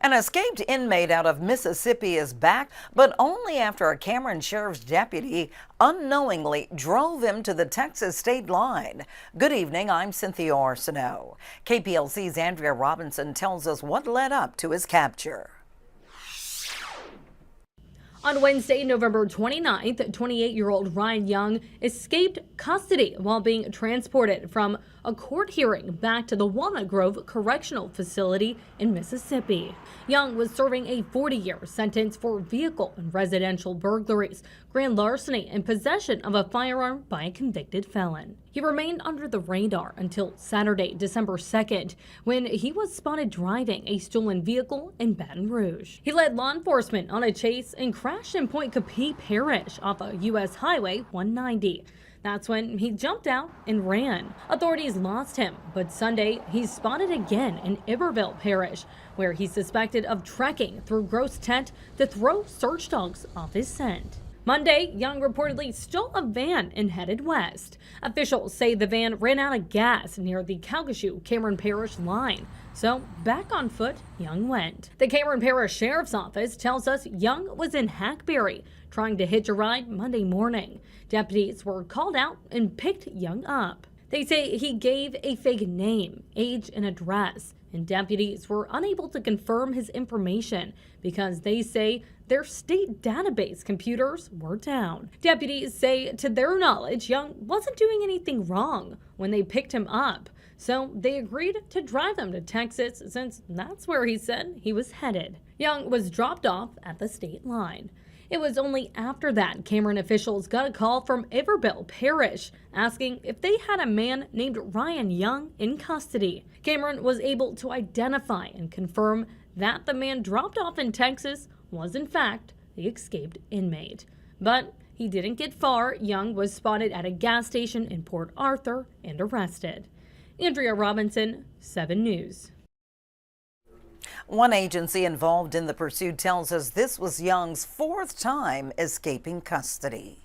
An escaped inmate out of Mississippi is back, but only after a Cameron Sheriff's deputy unknowingly drove him to the Texas state line. Good evening, I'm Cynthia Arsenault. KPLC's Andrea Robinson tells us what led up to his capture. On Wednesday, November 29th, 28-year-old Ryan Young escaped custody while being transported from a court hearing back to the Walnut Grove Correctional Facility in Mississippi. Young was serving a 40-year sentence for vehicle and residential burglaries, grand larceny, and possession of a firearm by a convicted felon. He remained under the radar until Saturday, December 2nd, when he was spotted driving a stolen vehicle in Baton Rouge. He led law enforcement on a chase and crashed in Point Capee Parish off of U.S. Highway 190. That's when he jumped out and ran. Authorities lost him, but Sunday he's spotted again in Iberville Parish, where he's suspected of trekking through Gross Tent to throw search dogs off his scent. Monday, Young reportedly stole a van and headed west. Officials say the van ran out of gas near the Calcasieu-Cameron Parish line. So back on foot, Young went. The Cameron Parish Sheriff's Office tells us Young was in Hackberry trying to hitch a ride Monday morning. Deputies were called out and picked Young up. They say he gave a fake name, age, and address, and deputies were unable to confirm his information because they say their state database computers were down. Deputies say, to their knowledge, Young wasn't doing anything wrong when they picked him up, so they agreed to drive him to Texas since that's where he said he was headed. Young was dropped off at the state line. It was only after that Cameron officials got a call from Iberville Parish asking if they had a man named Ryan Young in custody. Cameron was able to identify and confirm that the man dropped off in Texas was in fact the escaped inmate. But he didn't get far. Young was spotted at a gas station in Port Arthur and arrested. Andrea Robinson, 7 News. One agency involved in the pursuit tells us this was Young's 4th time escaping custody.